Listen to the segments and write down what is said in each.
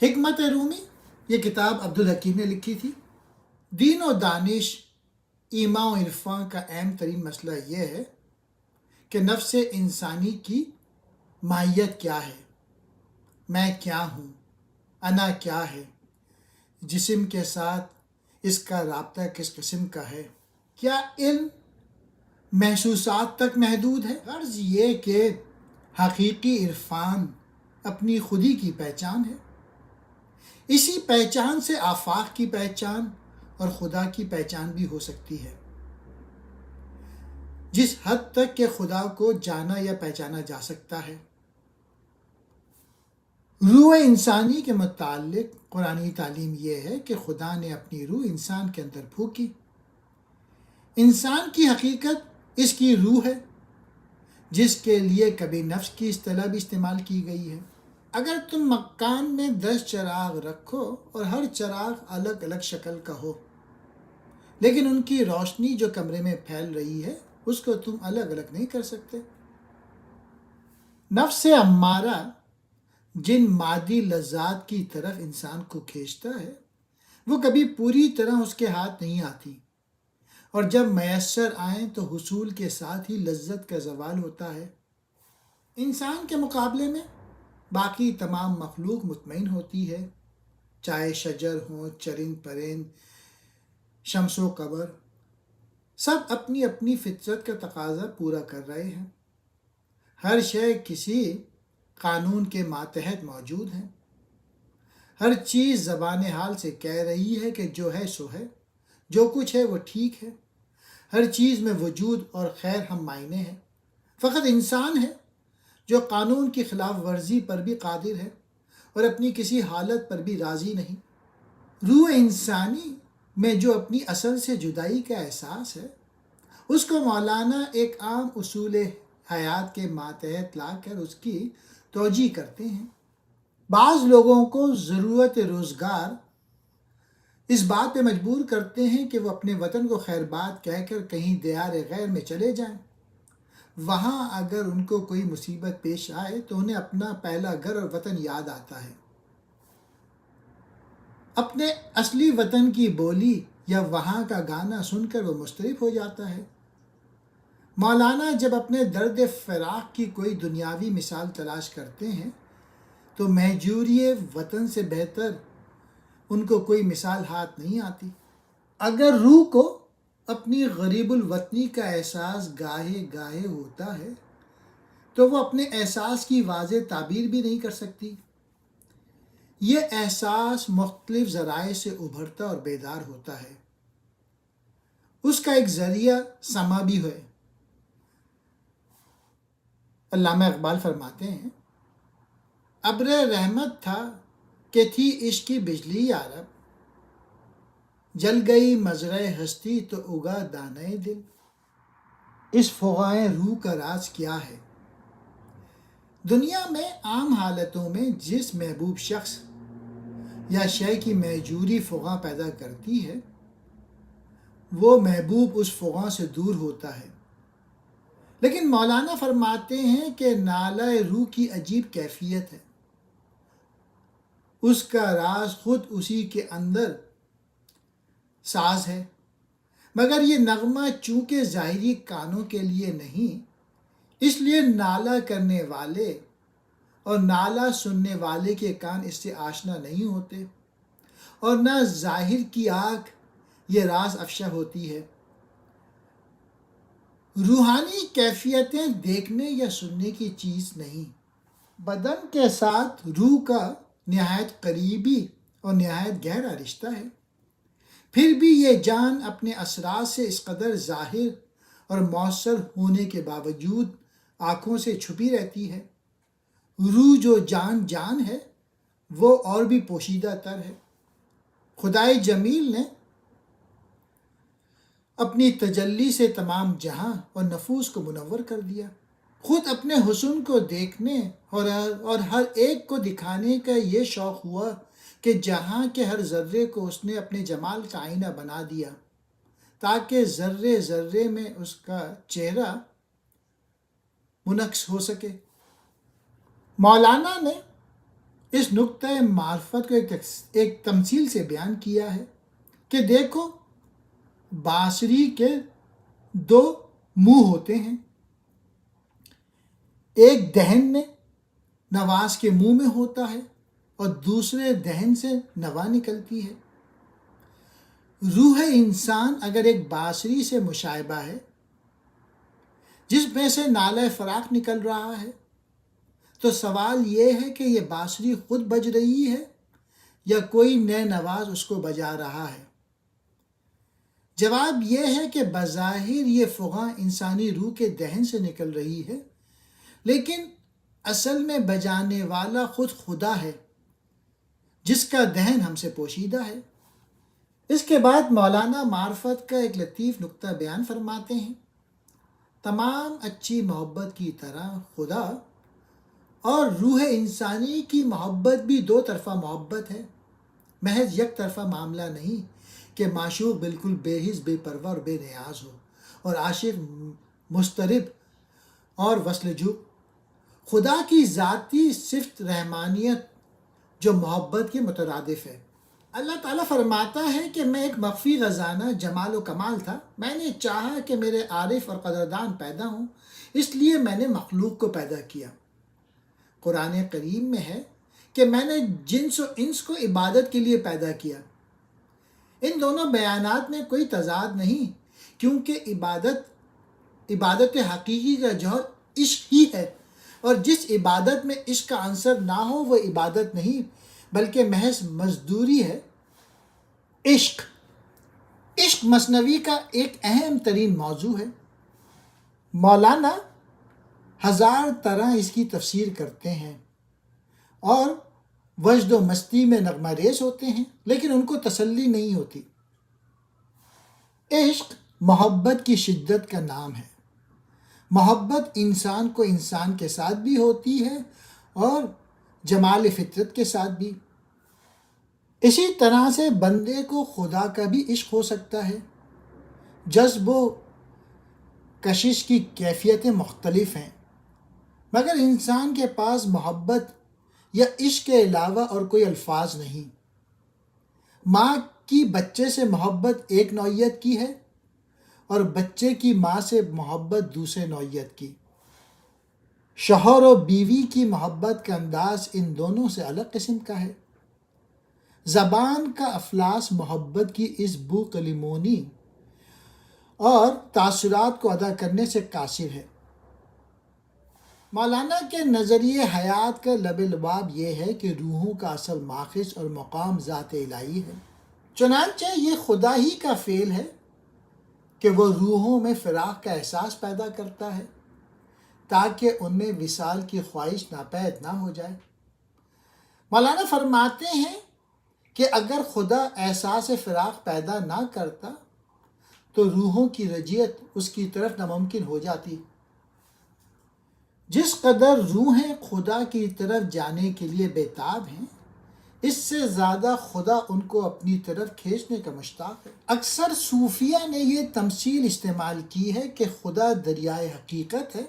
حکمت رومی یہ کتاب عبدالحکیم نے لکھی تھی۔ دین و دانش، ایمان و عرفان کا اہم ترین مسئلہ یہ ہے کہ نفس انسانی کی ماہیت کیا ہے، میں کیا ہوں، انا کیا ہے، جسم کے ساتھ اس کا رابطہ کس قسم کا ہے، کیا علم محسوسات تک محدود ہے؟ غرض یہ کہ حقیقی عرفان اپنی خودی کی پہچان ہے۔ اسی پہچان سے آفاق کی پہچان اور خدا کی پہچان بھی ہو سکتی ہے۔ جس حد تک کہ خدا کو جانا یا پہچانا جا سکتا ہے۔ روح انسانی کے متعلق قرآنی تعلیم یہ ہے کہ خدا نے اپنی روح انسان کے اندر پھونکی۔ انسان کی حقیقت اس کی روح ہے، جس کے لیے کبھی نفس کی اصطلاح بھی استعمال کی گئی ہے۔ اگر تم مکان میں 10 چراغ رکھو اور ہر چراغ الگ الگ شکل کا ہو، لیکن ان کی روشنی جو کمرے میں پھیل رہی ہے اس کو تم الگ الگ نہیں کر سکتے۔ نفس امارہ جن مادی لذات کی طرف انسان کو کھینچتا ہے وہ کبھی پوری طرح اس کے ہاتھ نہیں آتی، اور جب میسر آئیں تو حصول کے ساتھ ہی لذت کا زوال ہوتا ہے۔ انسان کے مقابلے میں باقی تمام مخلوق مطمئن ہوتی ہے، چاہے شجر ہوں، چرند پرند، شمس و قمر، سب اپنی اپنی فطرت کا تقاضا پورا کر رہے ہیں۔ ہر شے کسی قانون کے ماتحت موجود ہے۔ ہر چیز زبان حال سے کہہ رہی ہے کہ جو ہے سو ہے، جو کچھ ہے وہ ٹھیک ہے۔ ہر چیز میں وجود اور خیر ہم معنی ہے۔ فقط انسان ہے جو قانون کی خلاف ورزی پر بھی قادر ہے اور اپنی کسی حالت پر بھی راضی نہیں۔ روح انسانی میں جو اپنی اصل سے جدائی کا احساس ہے، اس کو مولانا ایک عام اصول حیات کے ماتحت لا کر اس کی توجیہ کرتے ہیں۔ بعض لوگوں کو ضرورت روزگار اس بات پہ مجبور کرتے ہیں کہ وہ اپنے وطن کو خیر بات کہہ کر کہیں دیار غیر میں چلے جائیں۔ وہاں اگر ان کو کوئی مصیبت پیش آئے تو انہیں اپنا پہلا گھر اور وطن یاد آتا ہے۔ اپنے اصلی وطن کی بولی یا وہاں کا گانا سن کر وہ مضطرب ہو جاتا ہے۔ مولانا جب اپنے درد فراق کی کوئی دنیاوی مثال تلاش کرتے ہیں تو مہجوری وطن سے بہتر ان کو کوئی مثال ہاتھ نہیں آتی۔ اگر روح کو اپنی غریب الوطنی کا احساس گاہے گاہے ہوتا ہے تو وہ اپنے احساس کی واضح تعبیر بھی نہیں کر سکتی۔ یہ احساس مختلف ذرائع سے ابھرتا اور بیدار ہوتا ہے۔ اس کا ایک ذریعہ سما بھی ہے۔ علامہ اقبال فرماتے ہیں، ابر رحمت تھا کہ تھی عشق کی بجلی یارب، جل گئی مزرع ہستی تو اگا دانہ دل۔ اس فغائے روح کا راز کیا ہے؟ دنیا میں عام حالتوں میں جس محبوب شخص یا شے کی مہجوری فغاں پیدا کرتی ہے، وہ محبوب اس فغاں سے دور ہوتا ہے۔ لیکن مولانا فرماتے ہیں کہ نالہ روح کی عجیب کیفیت ہے۔ اس کا راز خود اسی کے اندر ساز ہے، مگر یہ نغمہ چونکہ ظاہری کانوں کے لیے نہیں، اس لیے نالہ کرنے والے اور نالہ سننے والے کے کان اس سے آشنا نہیں ہوتے، اور نہ ظاہر کی آنکھ یہ راز افشا ہوتی ہے۔ روحانی کیفیتیں دیکھنے یا سننے کی چیز نہیں۔ بدن کے ساتھ روح کا نہایت قریبی اور نہایت گہرا رشتہ ہے، پھر بھی یہ جان اپنے اثرات سے اس قدر ظاہر اور مؤثر ہونے کے باوجود آنکھوں سے چھپی رہتی ہے۔ روح جو جان ہے وہ اور بھی پوشیدہ تر ہے۔ خدائے جمیل نے اپنی تجلی سے تمام جہاں اور نفوس کو منور کر دیا۔ خود اپنے حسن کو دیکھنے اور ہر ایک کو دکھانے کا یہ شوق ہوا کہ جہاں کے ہر ذرے کو اس نے اپنے جمال کا آئینہ بنا دیا، تاکہ ذرے ذرے میں اس کا چہرہ منعکس ہو سکے۔ مولانا نے اس نقطۂ معرفت کو ایک تمثیل سے بیان کیا ہے کہ دیکھو بانسری کے دو منہ ہوتے ہیں، ایک دہن میں نواز کے منہ میں ہوتا ہے اور دوسرے دہن سے نوا نکلتی ہے۔ روح انسان اگر ایک بانسری سے مشابہ ہے جس میں سے نالہ فراق نکل رہا ہے، تو سوال یہ ہے کہ یہ بانسری خود بج رہی ہے یا کوئی نئے نواز اس کو بجا رہا ہے؟ جواب یہ ہے کہ بظاہر یہ فغاں انسانی روح کے دہن سے نکل رہی ہے، لیکن اصل میں بجانے والا خود خدا ہے جس کا دہن ہم سے پوشیدہ ہے۔ اس کے بعد مولانا معرفت کا ایک لطیف نکتہ بیان فرماتے ہیں، تمام اچھی محبت کی طرح خدا اور روح انسانی کی محبت بھی دو طرفہ محبت ہے، محض یک طرفہ معاملہ نہیں کہ معشوق بالکل بے حس بے پرواہ اور بے نیاز ہو اور عاشق مضطرب اور وصل جو۔ خدا کی ذاتی صفت رحمانیت جو محبت کے مترادف ہے۔ اللہ تعالیٰ فرماتا ہے کہ میں ایک مخفی خزانہ جمال و کمال تھا، میں نے چاہا کہ میرے عارف اور قدردان پیدا ہوں، اس لیے میں نے مخلوق کو پیدا کیا۔ قرآن کریم میں ہے کہ میں نے جنس و انس کو عبادت کے لیے پیدا کیا۔ ان دونوں بیانات میں کوئی تضاد نہیں، کیونکہ عبادت حقیقی کا جوہر عشق ہی ہے، اور جس عبادت میں عشق کا عنصر نہ ہو وہ عبادت نہیں بلکہ محض مزدوری ہے۔ عشق مثنوی کا ایک اہم ترین موضوع ہے۔ مولانا ہزار طرح اس کی تفسیر کرتے ہیں اور وجد و مستی میں نغمہ ریز ہوتے ہیں، لیکن ان کو تسلی نہیں ہوتی۔ عشق محبت کی شدت کا نام ہے۔ محبت انسان کو انسان کے ساتھ بھی ہوتی ہے اور جمال فطرت کے ساتھ بھی۔ اسی طرح سے بندے کو خدا کا بھی عشق ہو سکتا ہے۔ جذب و کشش کی کیفیتیں مختلف ہیں، مگر انسان کے پاس محبت یا عشق کے علاوہ اور کوئی الفاظ نہیں۔ ماں کی بچے سے محبت ایک نوعیت کی ہے اور بچے کی ماں سے محبت دوسرے نوعیت کی۔ شوہر و بیوی کی محبت کا انداز ان دونوں سے الگ قسم کا ہے۔ زبان کا افلاس محبت کی اس بو کلمونی اور تاثرات کو ادا کرنے سے قاصر ہے۔ مولانا کے نظریے حیات کا لب لباب یہ ہے کہ روحوں کا اصل ماخذ اور مقام ذات الہی ہے، چنانچہ یہ خدا ہی کا فعل ہے کہ وہ روحوں میں فراق کا احساس پیدا کرتا ہے تاکہ ان میں وصال کی خواہش ناپید نہ ہو جائے۔ مولانا فرماتے ہیں کہ اگر خدا احساس فراق پیدا نہ کرتا تو روحوں کی رجعت اس کی طرف ناممکن ہو جاتی۔ جس قدر روحیں خدا کی طرف جانے کے لیے بےتاب ہیں، اس سے زیادہ خدا ان کو اپنی طرف کھینچنے کا مشتاق ہے۔ اکثر صوفیہ نے یہ تمثیل استعمال کی ہے کہ خدا دریائے حقیقت ہے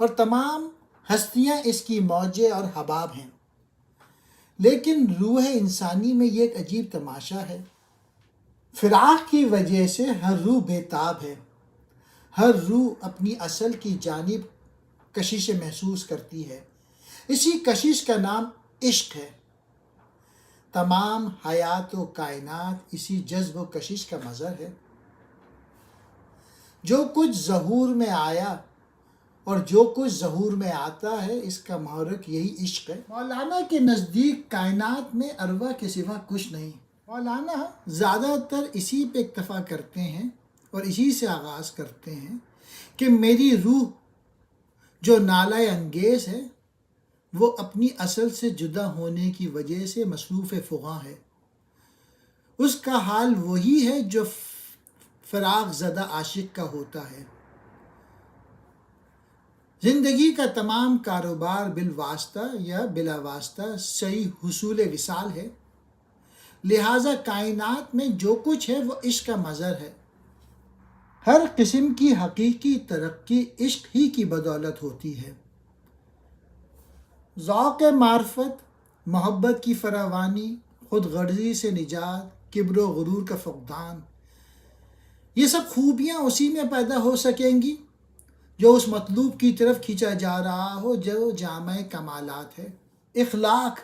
اور تمام ہستیاں اس کی موجیں اور حباب ہیں، لیکن روح انسانی میں یہ ایک عجیب تماشا ہے۔ فراق کی وجہ سے ہر روح بےتاب ہے، ہر روح اپنی اصل کی جانب کشش محسوس کرتی ہے، اسی کشش کا نام عشق ہے۔ تمام حیات و کائنات اسی جذب و کشش کا مظہر ہے۔ جو کچھ ظہور میں آیا اور جو کچھ ظہور میں آتا ہے، اس کا محرک یہی عشق ہے۔ مولانا کے نزدیک کائنات میں ارواح کے سوا کچھ نہیں۔ مولانا زیادہ تر اسی پہ اکتفا کرتے ہیں اور اسی سے آغاز کرتے ہیں کہ میری روح جو نالہ انگیز ہے وہ اپنی اصل سے جدا ہونے کی وجہ سے مصروف فغاں ہے۔ اس کا حال وہی ہے جو فراق زدہ عاشق کا ہوتا ہے۔ زندگی کا تمام کاروبار بالواسطہ یا بلا واسطہ صحیح حصول وصال ہے، لہٰذا کائنات میں جو کچھ ہے وہ عشق کا مظہر ہے۔ ہر قسم کی حقیقی ترقی عشق ہی کی بدولت ہوتی ہے۔ ذوق معرفت محبت کی فراوانی، خود غرضی سے نجات، کبر و غرور کا فقدان، یہ سب خوبیاں اسی میں پیدا ہو سکیں گی جو اس مطلوب کی طرف کھینچا جا رہا ہو جو جامع کمالات ہے۔ اخلاق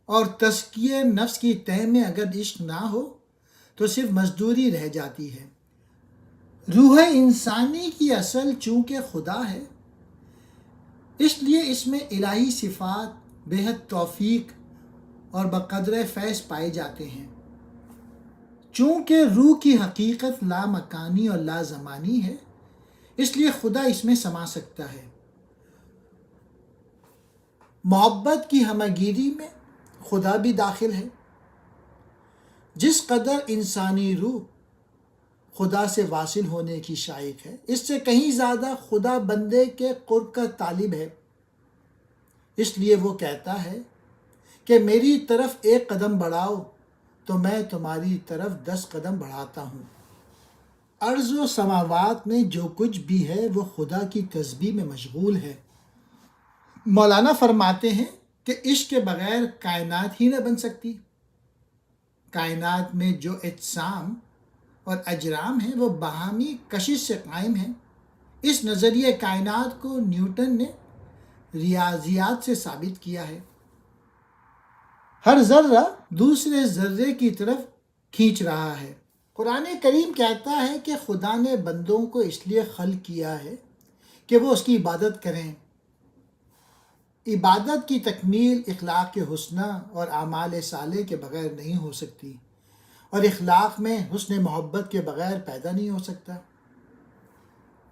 اور تزکیہ نفس کی تہ میں اگر عشق نہ ہو تو صرف مزدوری رہ جاتی ہے۔ روح انسانی کی اصل چونکہ خدا ہے، اس لیے اس میں الہی صفات بے حد توفیق اور بقدر فیض پائے جاتے ہیں۔ چونکہ روح کی حقیقت لا مکانی اور لا زمانی ہے، اس لیے خدا اس میں سما سکتا ہے۔ محبت کی ہمگیری میں خدا بھی داخل ہے۔ جس قدر انسانی روح خدا سے واصل ہونے کی شائق ہے، اس سے کہیں زیادہ خدا بندے کے قرب کا طالب ہے۔ اس لیے وہ کہتا ہے کہ میری طرف ایک قدم بڑھاؤ تو میں تمہاری طرف 10 قدم بڑھاتا ہوں۔ ارض و سماوات میں جو کچھ بھی ہے وہ خدا کی تسبیح میں مشغول ہے۔ مولانا فرماتے ہیں کہ عشق کے بغیر کائنات ہی نہ بن سکتی۔ کائنات میں جو اجسام اور اجرام ہیں وہ باہمی کشش سے قائم ہیں۔ اس نظریہ کائنات کو نیوٹن نے ریاضیات سے ثابت کیا ہے۔ ہر ذرہ دوسرے ذرے کی طرف کھینچ رہا ہے۔ قرآن کریم کہتا ہے کہ خدا نے بندوں کو اس لیے خلق کیا ہے کہ وہ اس کی عبادت کریں۔ عبادت کی تکمیل اخلاق کے حسنہ اور اعمال صالح کے بغیر نہیں ہو سکتی، اور اخلاق میں حسن محبت کے بغیر پیدا نہیں ہو سکتا۔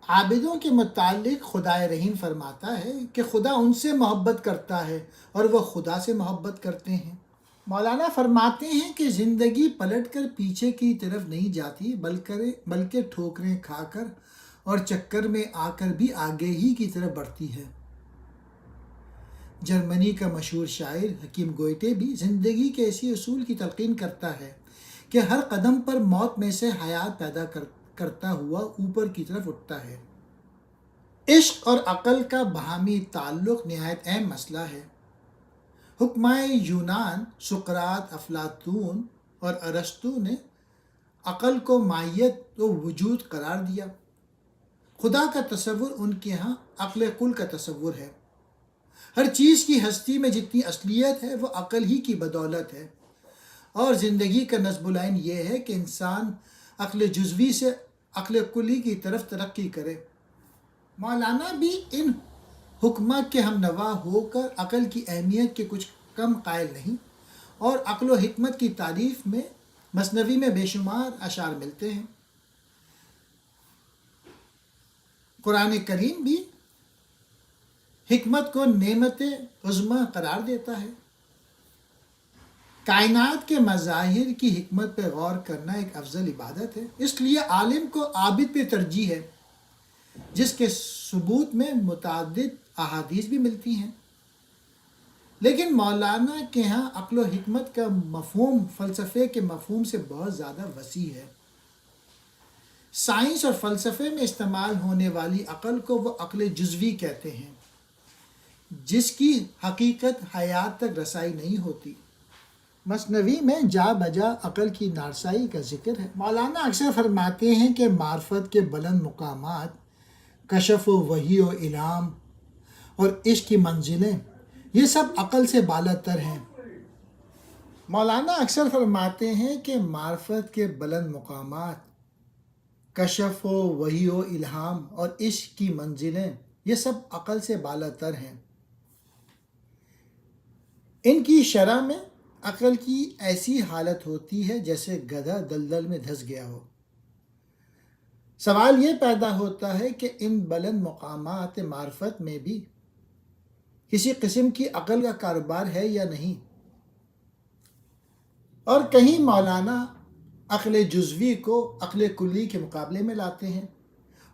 عابدوں کے متعلق خدا رحیم فرماتا ہے کہ خدا ان سے محبت کرتا ہے اور وہ خدا سے محبت کرتے ہیں۔ مولانا فرماتے ہیں کہ زندگی پلٹ کر پیچھے کی طرف نہیں جاتی بلکہ ٹھوکریں کھا کر اور چکر میں آ کر بھی آگے ہی کی طرف بڑھتی ہے۔ جرمنی کا مشہور شاعر حکیم گوئٹے بھی زندگی کے ایسی اصول کی تلقین کرتا ہے کہ ہر قدم پر موت میں سے حیات پیدا کرتا ہوا اوپر کی طرف اٹھتا ہے۔ عشق اور عقل کا باہمی تعلق نہایت اہم مسئلہ ہے۔ حکمائے یونان سقراط، افلاطون اور ارسطو نے عقل کو ماہیت و وجود قرار دیا۔ خدا کا تصور ان کے ہاں عقل کل کا تصور ہے۔ ہر چیز کی ہستی میں جتنی اصلیت ہے وہ عقل ہی کی بدولت ہے، اور زندگی کا نصب العین یہ ہے کہ انسان عقل جزوی سے عقل کلی کی طرف ترقی کرے۔ مولانا بھی ان حکمہ کے ہم نوا ہو کر عقل کی اہمیت کے کچھ کم قائل نہیں، اور عقل و حکمت کی تعریف میں مثنوی میں بے شمار اشعار ملتے ہیں۔ قرآن کریم بھی حکمت کو نعمت عظمی قرار دیتا ہے۔ کائنات کے مظاہر کی حکمت پہ غور کرنا ایک افضل عبادت ہے، اس لیے عالم کو عابد پہ ترجیح ہے، جس کے ثبوت میں متعدد احادیث بھی ملتی ہیں۔ لیکن مولانا کے ہاں عقل و حکمت کا مفہوم فلسفے کے مفہوم سے بہت زیادہ وسیع ہے۔ سائنس اور فلسفے میں استعمال ہونے والی عقل کو وہ عقل جزوی کہتے ہیں، جس کی حقیقت حیات تک رسائی نہیں ہوتی۔ مثنوی میں جا بجا عقل کی نارسائی کا ذکر ہے۔ مولانا اکثر فرماتے ہیں کہ معرفت کے بلند مقامات، کشف و وحی و الہام اور عشق کی منزلیں، یہ سب عقل سے بالاتر ہیں۔ مولانا اکثر فرماتے ہیں کہ معرفت کے بلند مقامات، کشف و وحی و الہام اور عشق کی منزلیں، یہ سب عقل سے بالاتر ہیں۔ ان کی شرح میں عقل کی ایسی حالت ہوتی ہے جیسے گدھا دلدل میں دھس گیا ہو۔ سوال یہ پیدا ہوتا ہے کہ ان بلند مقامات معرفت میں بھی کسی قسم کی عقل کا کاروبار ہے یا نہیں، اور کہیں مولانا عقل جزوی کو عقل کلی کے مقابلے میں لاتے ہیں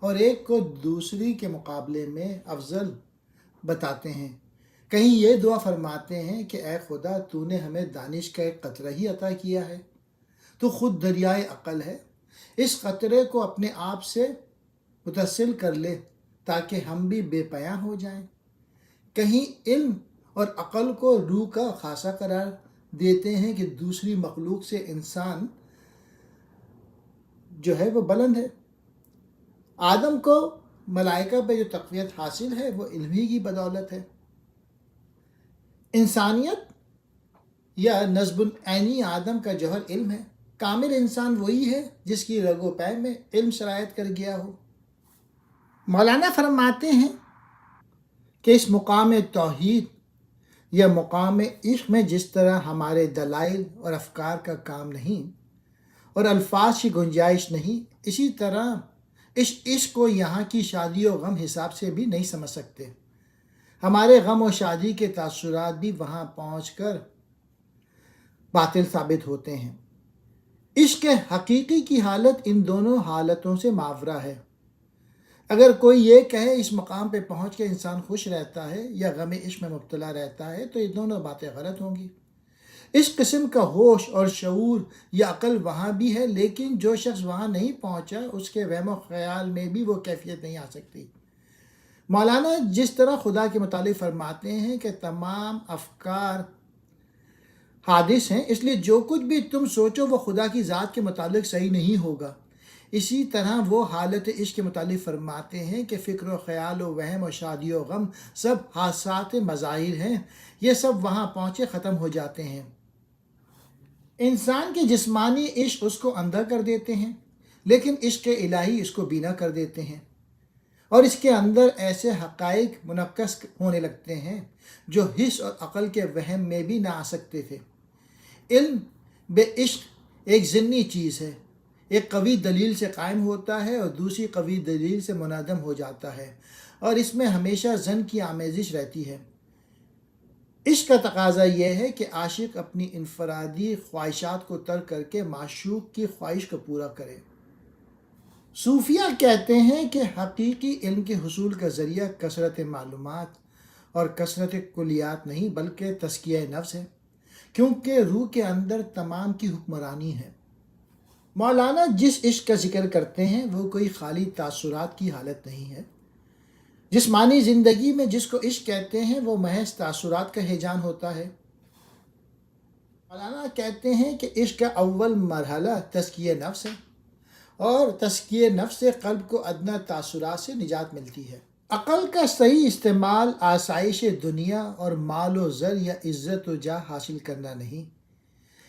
اور ایک کو دوسری کے مقابلے میں افضل بتاتے ہیں۔ کہیں یہ دعا فرماتے ہیں کہ اے خدا، تو نے ہمیں دانش کا ایک قطرہ ہی عطا کیا ہے، تو خود دریائے عقل ہے، اس قطرے کو اپنے آپ سے متصل کر لے تاکہ ہم بھی بے پیاں ہو جائیں۔ کہیں علم اور عقل کو روح کا خاصہ قرار دیتے ہیں کہ دوسری مخلوق سے انسان جو ہے وہ بلند ہے۔ آدم کو ملائکہ پہ جو تقویت حاصل ہے وہ علم ہی کی بدولت ہے۔ انسانیت یا نسب العینی آدم کا جوہر علم ہے۔ کامل انسان وہی ہے جس کی رگ و پے میں علم سرایت کر گیا ہو۔ مولانا فرماتے ہیں کہ اس مقام توحید یا مقام عشق میں جس طرح ہمارے دلائل اور افکار کا کام نہیں اور الفاظ کی گنجائش نہیں، اسی طرح اس عشق کو یہاں کی شادی و غم حساب سے بھی نہیں سمجھ سکتے۔ ہمارے غم و شادی کے تاثرات بھی وہاں پہنچ کر باطل ثابت ہوتے ہیں۔ عشق حقیقی کی حالت ان دونوں حالتوں سے ماورا ہے۔ اگر کوئی یہ کہے اس مقام پہ پہنچ کے انسان خوش رہتا ہے یا غم عشق میں مبتلا رہتا ہے تو یہ دونوں باتیں غلط ہوں گی۔ اس قسم کا ہوش اور شعور یا عقل وہاں بھی ہے، لیکن جو شخص وہاں نہیں پہنچا اس کے وہم و خیال میں بھی وہ کیفیت نہیں آ سکتی۔ مولانا جس طرح خدا کے متعلق فرماتے ہیں کہ تمام افکار حادث ہیں، اس لیے جو کچھ بھی تم سوچو وہ خدا کی ذات کے متعلق صحیح نہیں ہوگا، اسی طرح وہ حالت عشق کے متعلق فرماتے ہیں کہ فکر و خیال و وہم و شادی و غم سب حادثات مظاہر ہیں، یہ سب وہاں پہنچے ختم ہو جاتے ہیں۔ انسان کے جسمانی عشق اس کو اندھا کر دیتے ہیں، لیکن عشق الہی اس کو بینا کر دیتے ہیں، اور اس کے اندر ایسے حقائق منعکس ہونے لگتے ہیں جو حس اور عقل کے وہم میں بھی نہ آ سکتے تھے۔ علم بے عشق ایک ضمنی چیز ہے، ایک قوی دلیل سے قائم ہوتا ہے اور دوسری قوی دلیل سے منہدم ہو جاتا ہے، اور اس میں ہمیشہ ظن کی آمیزش رہتی ہے۔ عشق کا تقاضا یہ ہے کہ عاشق اپنی انفرادی خواہشات کو ترک کر کے معشوق کی خواہش کو پورا کرے۔ صوفیہ کہتے ہیں کہ حقیقی علم کے حصول کا ذریعہ کثرت معلومات اور کثرت کلیات نہیں بلکہ تزکیہ نفس ہے، کیونکہ روح کے اندر تمام کی حکمرانی ہے۔ مولانا جس عشق کا ذکر کرتے ہیں وہ کوئی خالی تاثرات کی حالت نہیں ہے۔ جسمانی زندگی میں جس کو عشق کہتے ہیں وہ محض تاثرات کا ہیجان ہوتا ہے۔ مولانا کہتے ہیں کہ عشق کا اول مرحلہ تزکیہ نفس ہے، اور تزکیہ نفس سے قلب کو ادنیٰ تاثرات سے نجات ملتی ہے۔ عقل کا صحیح استعمال آسائش دنیا اور مال و زر یا عزت و جاہ حاصل کرنا نہیں،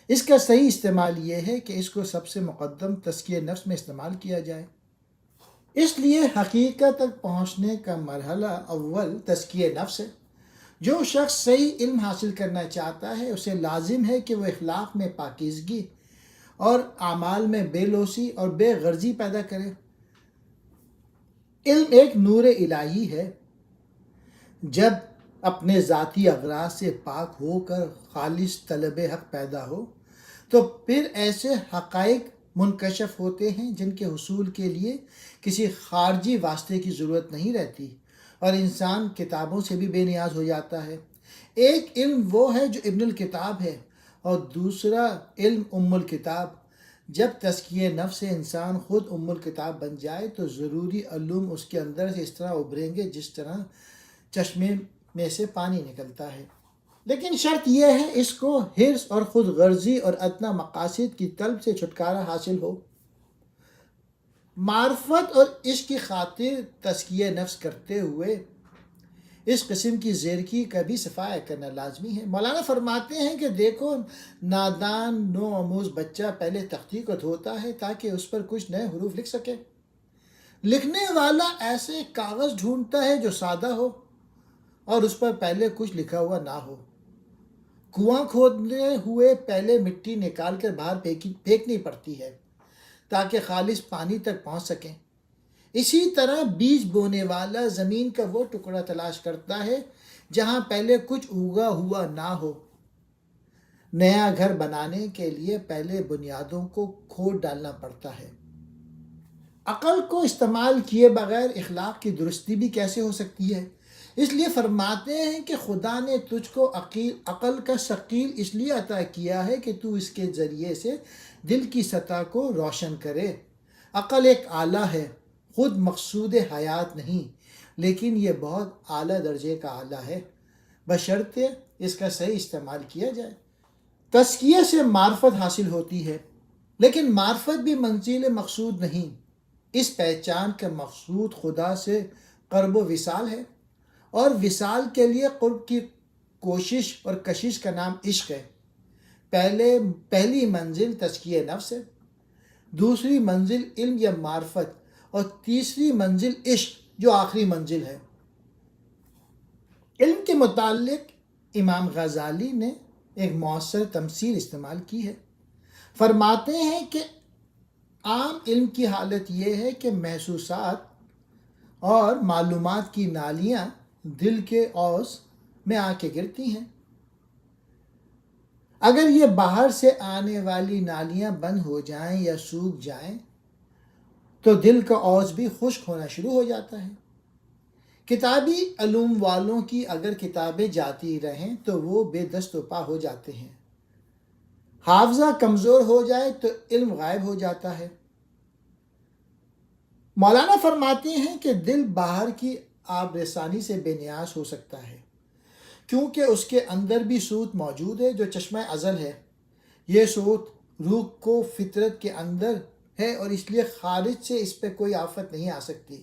اس کا صحیح استعمال یہ ہے کہ اس کو سب سے مقدم تزکیہ نفس میں استعمال کیا جائے۔ اس لیے حقیقت تک پہنچنے کا مرحلہ اول تزکیہ نفس ہے۔ جو شخص صحیح علم حاصل کرنا چاہتا ہے اسے لازم ہے کہ وہ اخلاق میں پاکیزگی اور اعمال میں بے لوثی اور بے غرضی پیدا کرے۔ علم ایک نور الہی ہے۔ جب اپنے ذاتی اغراض سے پاک ہو کر خالص طلب حق پیدا ہو تو پھر ایسے حقائق منکشف ہوتے ہیں جن کے حصول کے لیے کسی خارجی واسطے کی ضرورت نہیں رہتی، اور انسان کتابوں سے بھی بے نیاز ہو جاتا ہے۔ ایک علم وہ ہے جو ابن الکتاب ہے، اور دوسرا علم ام الکتاب۔ جب تزکیہ نفس سے انسان خود ام الکتاب بن جائے تو ضروری علوم اس کے اندر سے اس طرح ابھریں گے جس طرح چشمے میں سے پانی نکلتا ہے۔ لیکن شرط یہ ہے اس کو حرص اور خود غرضی اور ادنیٰ مقاصد کی طلب سے چھٹکارا حاصل ہو۔ معرفت اور عشق کی خاطر تزکیہ نفس کرتے ہوئے اس قسم کی زیرکی کا بھی صفایا کرنا لازمی ہے۔ مولانا فرماتے ہیں کہ دیکھو، نادان نو آموز بچہ پہلے تختی کو دھوتا ہے تاکہ اس پر کچھ نئے حروف لکھ سکے۔ لکھنے والا ایسے کاغذ ڈھونڈتا ہے جو سادہ ہو اور اس پر پہلے کچھ لکھا ہوا نہ ہو۔ کنواں کھودتے ہوئے پہلے مٹی نکال کر باہر پھینکنی پڑتی ہے تاکہ خالص پانی تک پہنچ سکیں۔ اسی طرح بیج بونے والا زمین کا وہ ٹکڑا تلاش کرتا ہے جہاں پہلے کچھ اگا ہوا نہ ہو۔ نیا گھر بنانے کے لیے پہلے بنیادوں کو کھود ڈالنا پڑتا ہے۔ عقل کو استعمال کیے بغیر اخلاق کی درستی بھی کیسے ہو سکتی ہے؟ اس لیے فرماتے ہیں کہ خدا نے تجھ کو عقل کا ثقیل اس لیے عطا کیا ہے کہ تو اس کے ذریعے سے دل کی سطح کو روشن کرے۔ عقل ایک آلہ ہے، خود مقصود حیات نہیں، لیکن یہ بہت اعلیٰ درجے کا آلہ ہے۔ بشرطے اس کا صحیح استعمال کیا جائے۔ تزکیہ سے معرفت حاصل ہوتی ہے، لیکن معرفت بھی منزل مقصود نہیں۔ اس پہچان کا مقصود خدا سے قرب و وصال ہے، اور وصال کے لیے قرب کی کوشش اور کشش کا نام عشق ہے۔ پہلی منزل تزکیہ نفس ہے، دوسری منزل علم یا معرفت، اور تیسری منزل عشق جو آخری منزل ہے۔ علم کے متعلق امام غزالی نے ایک مؤثر تمثیل استعمال کی ہے۔ فرماتے ہیں کہ عام علم کی حالت یہ ہے کہ محسوسات اور معلومات کی نالیاں دل کے اوز میں آ کے گرتی ہیں۔ اگر یہ باہر سے آنے والی نالیاں بند ہو جائیں یا سوکھ جائیں تو دل کا اوز بھی خشک ہونا شروع ہو جاتا ہے۔ کتابی علوم والوں کی اگر کتابیں جاتی رہیں تو وہ بے دست و پا ہو جاتے ہیں۔ حافظہ کمزور ہو جائے تو علم غائب ہو جاتا ہے۔ مولانا فرماتے ہیں کہ دل باہر کی آب رسانی سے بے نیاز ہو سکتا ہے، کیونکہ اس کے اندر بھی صوت موجود ہے جو چشمہ ازل ہے۔ یہ صوت روح کو فطرت کے اندر ہے، اور اس لیے خارج سے اس پہ کوئی آفت نہیں آ سکتی۔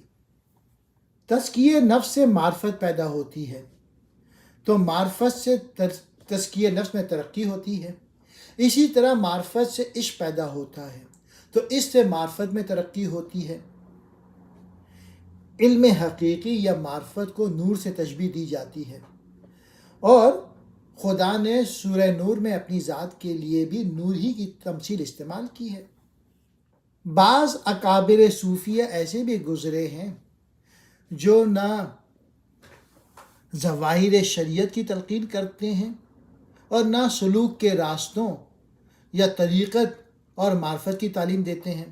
تزکیہ نفس سے معرفت پیدا ہوتی ہے، تو معرفت سے تزکیہ نفس میں ترقی ہوتی ہے۔ اسی طرح معرفت سے عشق پیدا ہوتا ہے، تو اس سے معرفت میں ترقی ہوتی ہے۔ علم حقیقی یا معرفت کو نور سے تشبیہ دی جاتی ہے، اور خدا نے سورہ نور میں اپنی ذات کے لیے بھی نور ہی کی تمثیل استعمال کی ہے۔ بعض اکابر صوفیہ ایسے بھی گزرے ہیں جو نہ ظواہر شریعت کی تلقین کرتے ہیں اور نہ سلوک کے راستوں یا طریقت اور معرفت کی تعلیم دیتے ہیں۔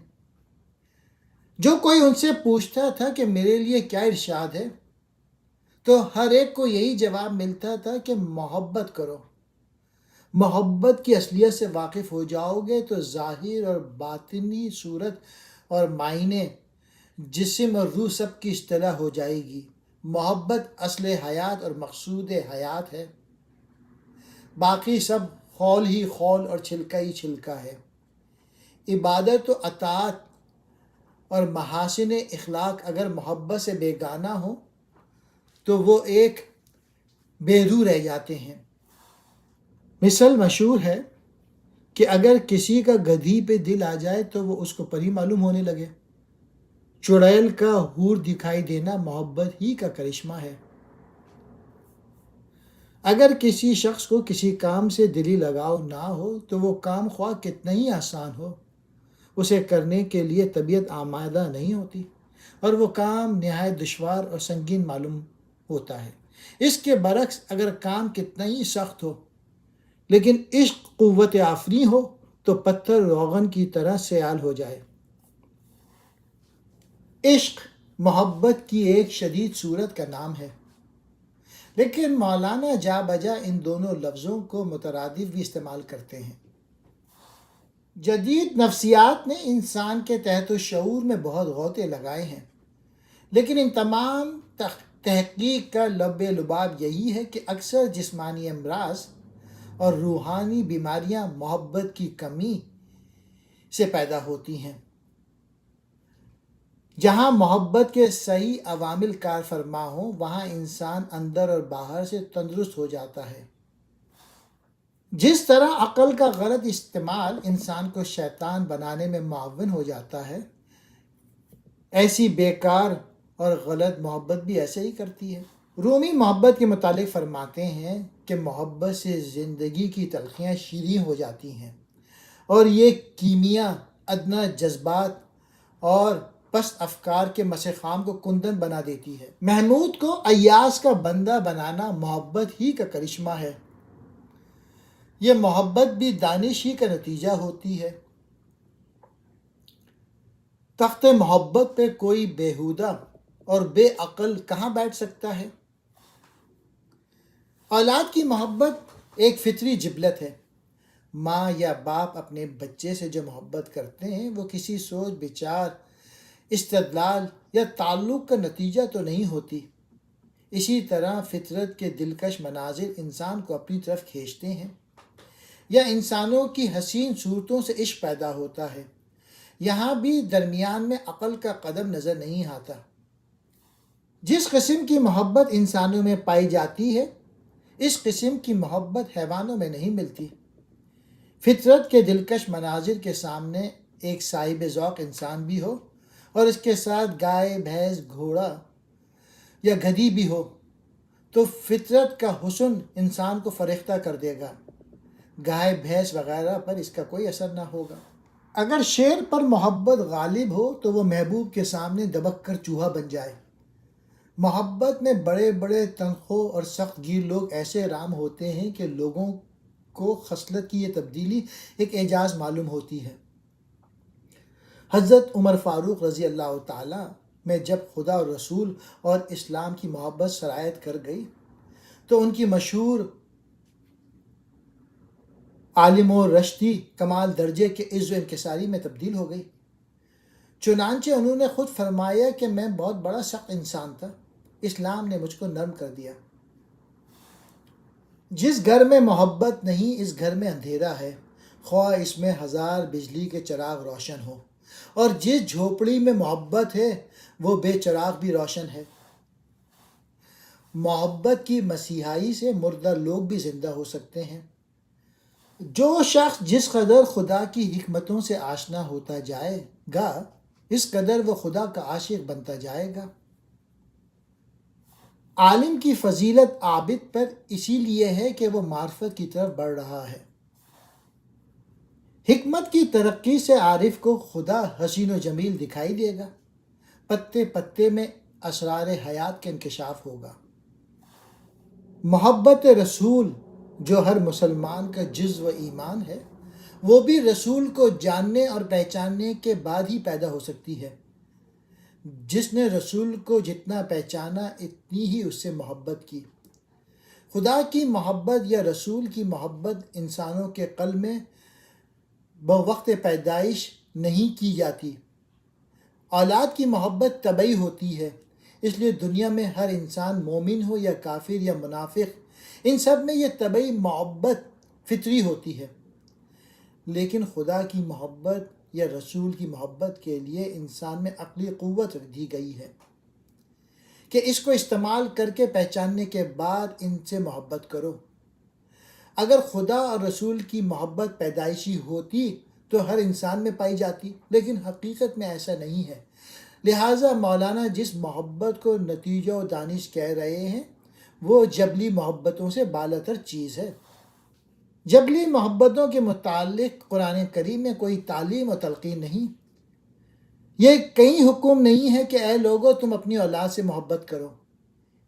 جو کوئی ان سے پوچھتا تھا کہ میرے لیے کیا ارشاد ہے، تو ہر ایک کو یہی جواب ملتا تھا کہ محبت کرو۔ محبت کی اصلیت سے واقف ہو جاؤ گے تو ظاہر اور باطنی صورت اور معنی، جسم اور روح سب کی اصطلاح ہو جائے گی۔ محبت اصل حیات اور مقصود حیات ہے، باقی سب خول ہی خول اور چھلکا ہی چھلکا ہے۔ عبادت و اطاعت اور محاسن اخلاق اگر محبت سے بیگانہ ہو تو وہ ایک بے روح رہ جاتے ہیں۔ مثل مشہور ہے کہ اگر کسی کا گدھی پہ دل آ جائے تو وہ اس کو پری معلوم ہونے لگے۔ چڑیل کا حور دکھائی دینا محبت ہی کا کرشمہ ہے۔ اگر کسی شخص کو کسی کام سے دلی لگاؤ نہ ہو تو وہ کام خواہ کتنا ہی آسان ہو، اسے کرنے کے لیے طبیعت آمادہ نہیں ہوتی، اور وہ کام نہایت دشوار اور سنگین معلوم ہوتا ہے۔ اس کے برعکس اگر کام کتنا ہی سخت ہو لیکن عشق قوت آفریں ہو تو پتھر روغن کی طرح سیال ہو جائے۔ عشق محبت کی ایک شدید صورت کا نام ہے، لیکن مولانا جا بجا ان دونوں لفظوں کو مترادف بھی استعمال کرتے ہیں۔ جدید نفسیات نے انسان کے تحت الشعور میں بہت غوطے لگائے ہیں، لیکن ان تمام تحقیق کا لب لباب یہی ہے کہ اکثر جسمانی امراض اور روحانی بیماریاں محبت کی کمی سے پیدا ہوتی ہیں۔ جہاں محبت کے صحیح عوامل کار فرما ہوں وہاں انسان اندر اور باہر سے تندرست ہو جاتا ہے۔ جس طرح عقل کا غلط استعمال انسان کو شیطان بنانے میں معاون ہو جاتا ہے، ایسی بیکار اور غلط محبت بھی ایسے ہی کرتی ہے۔ رومی محبت کے متعلق فرماتے ہیں کہ محبت سے زندگی کی تلخیاں شیریں ہو جاتی ہیں، اور یہ کیمیا ادنا جذبات اور پست افکار کے مسخام کو کندن بنا دیتی ہے۔ محمود کو ایاز کا بندہ بنانا محبت ہی کا کرشمہ ہے۔ یہ محبت بھی دانش ہی کا نتیجہ ہوتی ہے۔ تخت محبت پہ کوئی بےہودہ اور بے عقل کہاں بیٹھ سکتا ہے؟ اولاد کی محبت ایک فطری جبلت ہے۔ ماں یا باپ اپنے بچے سے جو محبت کرتے ہیں وہ کسی سوچ بچار، استدلال یا تعلق کا نتیجہ تو نہیں ہوتی، اسی طرح فطرت کے دلکش مناظر انسان کو اپنی طرف کھینچتے ہیں، یا انسانوں کی حسین صورتوں سے عشق پیدا ہوتا ہے، یہاں بھی درمیان میں عقل کا قدم نظر نہیں آتا۔ جس قسم کی محبت انسانوں میں پائی جاتی ہے، اس قسم کی محبت حیوانوں میں نہیں ملتی۔ فطرت کے دلکش مناظر کے سامنے ایک صاحب ذوق انسان بھی ہو اور اس کے ساتھ گائے، بھینس، گھوڑا یا گدھی بھی ہو تو فطرت کا حسن انسان کو فرشتہ کر دے گا، گائے، بھینس وغیرہ پر اس کا کوئی اثر نہ ہوگا۔ اگر شیر پر محبت غالب ہو تو وہ محبوب کے سامنے دبک کر چوہا بن جائے۔ محبت میں بڑے بڑے تنخو اور سخت گیر لوگ ایسے رام ہوتے ہیں کہ لوگوں کو خصلت کی یہ تبدیلی ایک اعجاز معلوم ہوتی ہے۔ حضرت عمر فاروق رضی اللہ تعالیٰ میں جب خدا اور رسول اور اسلام کی محبت سرایت کر گئی تو ان کی مشہور عالم و رشدی کمال درجے کے عز و انکساری میں تبدیل ہو گئی۔ چنانچہ انہوں نے خود فرمایا کہ میں بہت بڑا سخت انسان تھا، اسلام نے مجھ کو نرم کر دیا۔ جس گھر میں محبت نہیں، اس گھر میں اندھیرا ہے، خواہ اس میں ہزار بجلی کے چراغ روشن ہو، اور جس جھوپڑی میں محبت ہے وہ بے چراغ بھی روشن ہے۔ محبت کی مسیحائی سے مردہ لوگ بھی زندہ ہو سکتے ہیں۔ جو شخص جس قدر خدا کی حکمتوں سے آشنا ہوتا جائے گا، اس قدر وہ خدا کا عاشق بنتا جائے گا۔ عالم کی فضیلت عابد پر اسی لیے ہے کہ وہ معرفت کی طرف بڑھ رہا ہے۔ حکمت کی ترقی سے عارف کو خدا حسین و جمیل دکھائی دے گا، پتے پتے میں اسرار حیات کا انکشاف ہوگا۔ محبت رسول جو ہر مسلمان کا جزو ایمان ہے، وہ بھی رسول کو جاننے اور پہچاننے کے بعد ہی پیدا ہو سکتی ہے۔ جس نے رسول کو جتنا پہچانا اتنی ہی اس سے محبت کی۔ خدا کی محبت یا رسول کی محبت انسانوں کے قلب میں بوقت پیدائش نہیں کی جاتی۔ اولاد کی محبت طبعی ہوتی ہے، اس لیے دنیا میں ہر انسان مومن ہو یا کافر یا منافق، ان سب میں یہ طبعی محبت فطری ہوتی ہے۔ لیکن خدا کی محبت یا رسول کی محبت کے لیے انسان میں عقلی قوت دی گئی ہے کہ اس کو استعمال کر کے پہچاننے کے بعد ان سے محبت کرو۔ اگر خدا اور رسول کی محبت پیدائشی ہوتی تو ہر انسان میں پائی جاتی، لیکن حقیقت میں ایسا نہیں ہے۔ لہٰذا مولانا جس محبت کو نتیجہ و دانش کہہ رہے ہیں وہ جبلی محبتوں سے بالاتر چیز ہے۔ جبلی محبتوں کے متعلق قرآن کریم میں کوئی تعلیم و تلقین نہیں۔ یہ کہیں حکم نہیں ہے کہ اے لوگو تم اپنی اولاد سے محبت کرو۔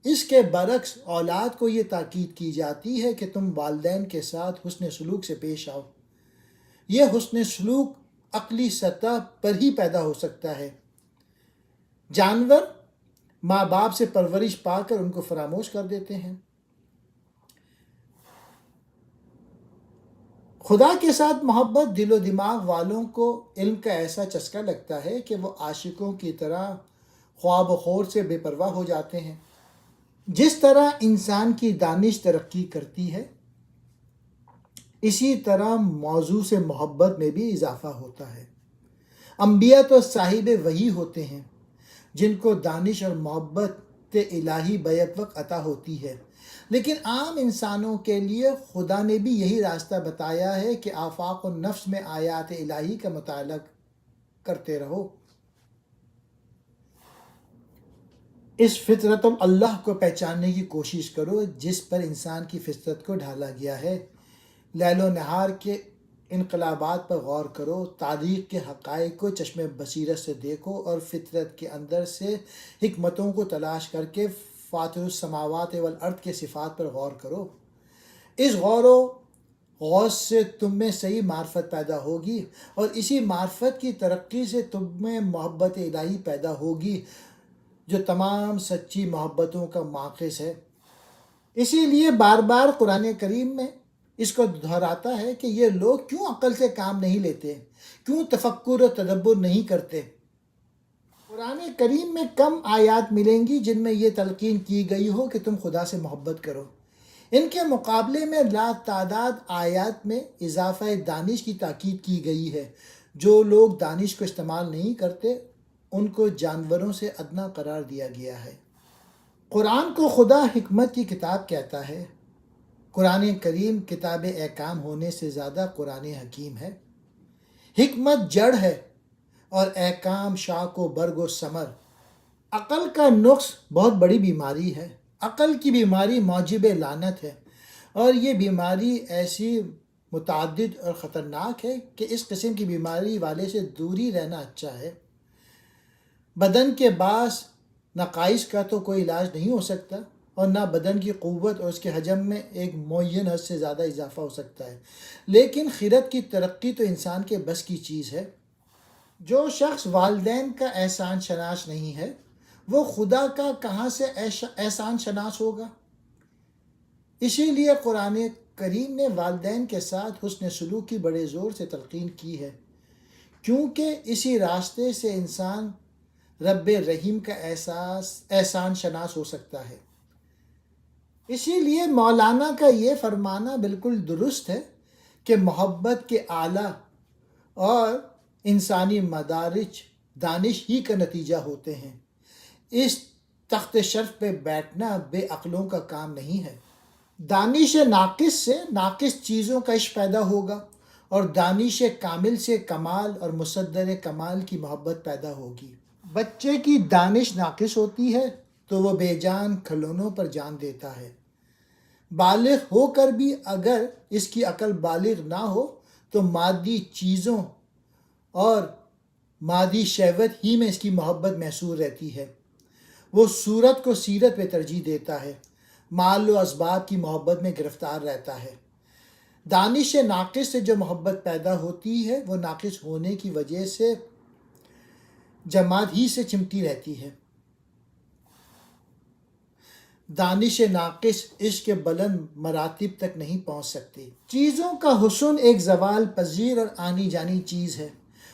اس کے برعکس اولاد کو یہ تاکید کی جاتی ہے کہ تم والدین کے ساتھ حسن سلوک سے پیش آؤ۔ یہ حسن سلوک عقلی سطح پر ہی پیدا ہو سکتا ہے۔ جانور ماں باپ سے پرورش پا کر ان کو فراموش کر دیتے ہیں۔ خدا کے ساتھ محبت دل و دماغ والوں کو علم کا ایسا چسکا لگتا ہے کہ وہ عاشقوں کی طرح خواب و خور سے بے پرواہ ہو جاتے ہیں۔ جس طرح انسان کی دانش ترقی کرتی ہے، اسی طرح موضوع سے محبت میں بھی اضافہ ہوتا ہے۔ انبیاء تو صاحب وحی ہوتے ہیں جن کو دانش اور محبت الہی بیک وقت عطا ہوتی ہے، لیکن عام انسانوں کے لیے خدا نے بھی یہی راستہ بتایا ہے کہ آفاق و نفس میں آیات الہی کا مطالعہ کرتے رہو۔ اس فطرت اللہ کو پہچاننے کی کوشش کرو جس پر انسان کی فطرت کو ڈھالا گیا ہے۔ لیل و نہار کے انقلابات پر غور کرو، تاریخ کے حقائق کو چشم بصیرت سے دیکھو اور فطرت کے اندر سے حکمتوں کو تلاش کر کے فاطر السماوات والارض کے صفات پر غور کرو۔ اس غور و غوص سے تم میں صحیح معرفت پیدا ہوگی اور اسی معرفت کی ترقی سے تم میں محبت الہی پیدا ہوگی جو تمام سچی محبتوں کا ماخذ ہے۔ اسی لیے بار بار قرآن کریم میں اس کو دہراتا ہے کہ یہ لوگ کیوں عقل سے کام نہیں لیتے، کیوں تفکر و تدبر نہیں کرتے۔ قرآن کریم میں کم آیات ملیں گی جن میں یہ تلقین کی گئی ہو کہ تم خدا سے محبت کرو۔ ان کے مقابلے میں لا تعداد آیات میں اضافہ دانش کی تاکید کی گئی ہے۔ جو لوگ دانش کو استعمال نہیں کرتے ان کو جانوروں سے ادنا قرار دیا گیا ہے۔ قرآن کو خدا حکمت کی کتاب کہتا ہے۔ قرآن کریم کتاب احکام ہونے سے زیادہ قرآن حکیم ہے۔ حکمت جڑ ہے اور احکام شاخ و برگ و ثمر۔ عقل کا نقص بہت بڑی بیماری ہے۔ عقل کی بیماری موجب لعنت ہے، اور یہ بیماری ایسی متعدد اور خطرناک ہے کہ اس قسم کی بیماری والے سے دوری رہنا اچھا ہے۔ بدن کے بعض نقائص کا تو کوئی علاج نہیں ہو سکتا، اور نہ بدن کی قوت اور اس کے حجم میں ایک معین حد سے زیادہ اضافہ ہو سکتا ہے، لیکن خرد کی ترقی تو انسان کے بس کی چیز ہے۔ جو شخص والدین کا احسان شناس نہیں ہے وہ خدا کا کہاں سے احسان شناس ہوگا؟ اسی لیے قرآن کریم نے والدین کے ساتھ حسن سلوک کی بڑے زور سے تلقین کی ہے، کیونکہ اسی راستے سے انسان رب رحیم کا احسان شناس ہو سکتا ہے۔ اسی لیے مولانا کا یہ فرمانا بالکل درست ہے کہ محبت کے اعلیٰ اور انسانی مدارج دانش ہی کا نتیجہ ہوتے ہیں۔ اس تخت شرف پہ بیٹھنا بے عقلوں کا کام نہیں ہے۔ دانش ناقص سے ناقص چیزوں کا عشق پیدا ہوگا، اور دانش کامل سے کمال اور مصدر کمال کی محبت پیدا ہوگی۔ بچے کی دانش ناقص ہوتی ہے تو وہ بے جان کھلونوں پر جان دیتا ہے۔ بالغ ہو کر بھی اگر اس کی عقل بالغ نہ ہو تو مادی چیزوں اور مادی شہوت ہی میں اس کی محبت محصور رہتی ہے۔ وہ صورت کو سیرت پہ ترجیح دیتا ہے، مال و اسباب کی محبت میں گرفتار رہتا ہے۔ دانش ناقص سے جو محبت پیدا ہوتی ہے وہ ناقص ہونے کی وجہ سے جماد ہی سے چمٹی رہتی ہے۔ دانش ناقص عشق کے بلند مراتب تک نہیں پہنچ سکتی۔ چیزوں کا حسن ایک زوال پذیر اور آنی جانی چیز ہے۔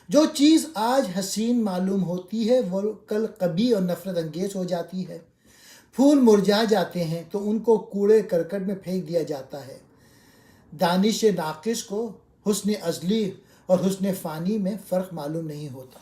جو چیز آج حسین معلوم ہوتی ہے وہ کل قبیح اور نفرت انگیز ہو جاتی ہے۔ پھول مرجھا جاتے ہیں تو ان کو کوڑے کرکٹ میں پھینک دیا جاتا ہے۔ دانش ناقص کو حسن ازلی اور حسن فانی میں فرق معلوم نہیں ہوتا۔